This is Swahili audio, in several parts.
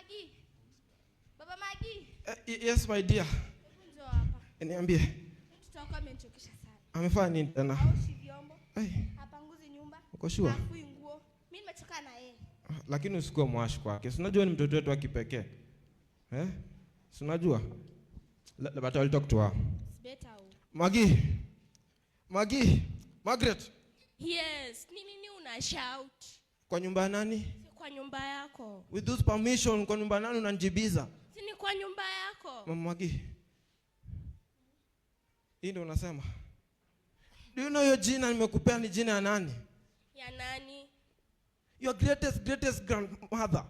Maggie. Baba Maggie. Yes my dear. Njoo hapa. Niambie. Mtoto wako amenichokesha sana. Amefanya nini tena? Aoshi vyombo. Hapanguzi nyumba. Uko sure? Hafui nguo. Mimi nimechoka na yeye. Lakini usikuwe mwashi kwake. Si unajua ni mtoto wetu wa kipekee. Si unajua? But I'll talk to her. It's better. Maggie. Margaret. Yes, nini una shout? Kwa nyumba nani? Si kwa nyumba yako. With those permission kwa nyumba nani unanijibiza? Si ni kwa nyumba yako. Mama Maggie. Hii ndio unasema? Do you know your jina nimekupea ni jina ya nani? Ya nani? Your greatest grandmother.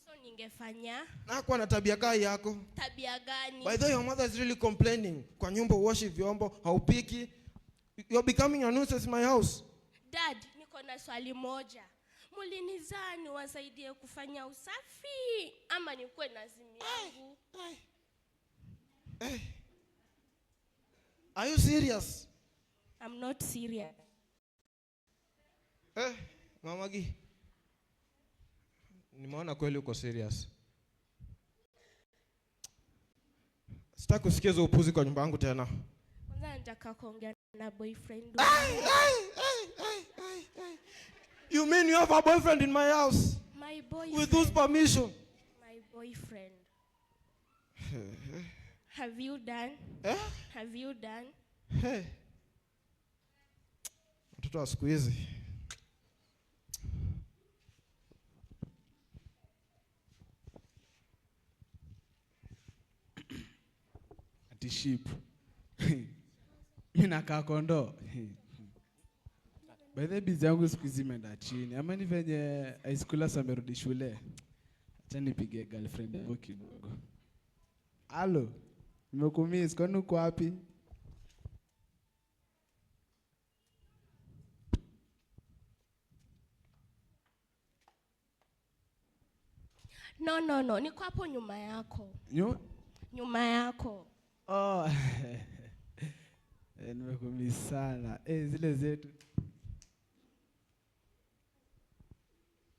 So ningefanya? Na kwa na tabia gani yako? Tabia gani? By the way, your mother is really complaining. Kwa nyumba uoshi vyombo, haupiki. You're becoming a nuisance in my house. Dad, niko na swali moja. Mulinizaa niwasaidie kufanya usafi ama nikuwe na simu yangu? Are you serious? I'm not serious. Mama Maggie. Nimeona kweli uko serious. Sitaki kusikia upuzi kwa nyumba yangu tena. Kwanza nataka kuongea na boyfriend. You mean you have a boyfriend in my house? My boyfriend. With whose permission? My boyfriend. Have you done? Have you done? Mtoto wa siku hizi. Ati sheep. Mimi nakaa kondoo. By the busy yangu siku hizi imeenda chini. Ama ni venye high schoolers wamerudi shule. Acha nipige girlfriend yangu kidogo. Halo. Nimekumiss, kwani uko wapi? No. Niko hapo nyuma yako. Nyuma yako. Oh. Nimekumiss sana. Zile zetu.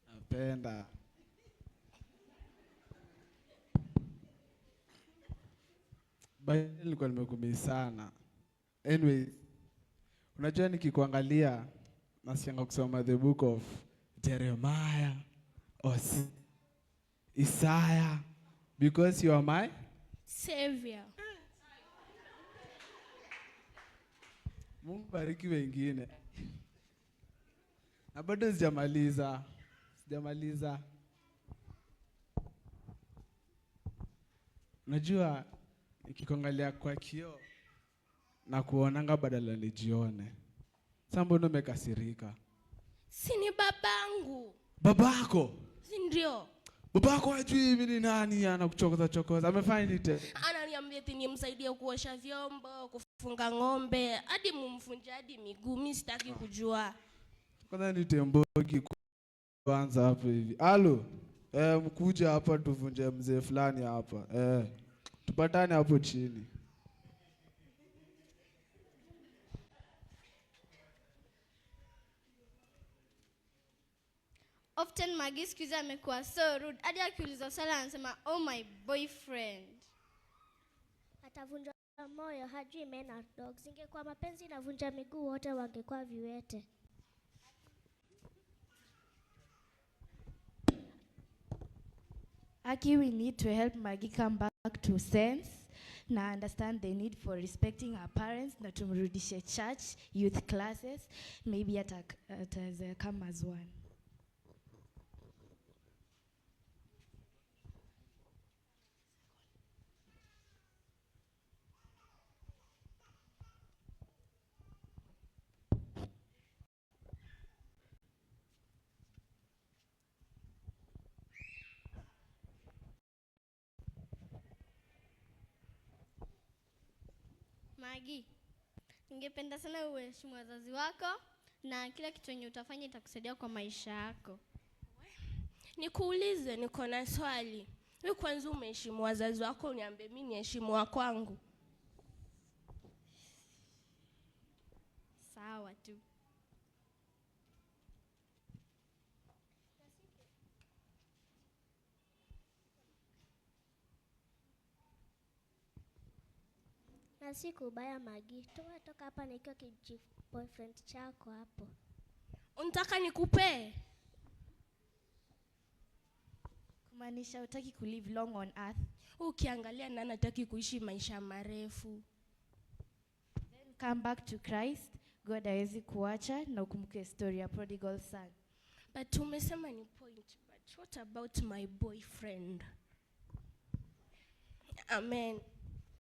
Napenda. Nilikuwa nimekumiss sana. Anyway, unajua nikikuangalia nasianga kusoma the book of Jeremiah, Isaiah, because you are my savior. Mungu bariki wengine. Na bado sijamaliza. Unajua nikikuangalia kwa kioo na kuonanga badala nijione. Sasa mbona umekasirika? Si ni babangu. Babako? Si ndio? Babako hajui mimi ni nani anakuchokoza. Amefanya nini tena? Ananiambia eti nimsaidie kuosha vyombo, kufunga ng'ombe, hadi mumfunje hadi miguu. Mimi sitaki kujua. Kwanza ni temboki kwanza hapo hivi. Halo. Mkuja hapa tuvunje mzee fulani hapa. Tupatane hapo chini. Often Maggie sikiza amekuwa so rude. Hadi akiulizwa swali anasema oh my boyfriend. Atavunja moyo, hajui men are dogs. Ingekuwa mapenzi inavunja miguu wote wangekuwa viwete. Aki, we need to help Maggie come back to sense na understand the need for respecting her parents na tumrudishe church, youth classes, maybe ataweza come as one. Maggie, ningependa sana uheshimu wazazi wako na kila kitu yenye utafanya itakusaidia kwa maisha yako. Nikuulize, niko na swali. Wewe kwanza umeheshimu wazazi wako, uniambie mimi niheshimu wa kwangu? Sawa tu. Na si kubaya Magi. Toka hapa nikiwa boyfriend chako hapo. Unataka nikupee? Kumaanisha hutaki kulive long on earth. Ukiangalia nani hataki kuishi maisha marefu. Then come back to Christ. God hawezi kuacha na ukumbuke story ya prodigal son. But umesema ni point. But what about my boyfriend? Amen.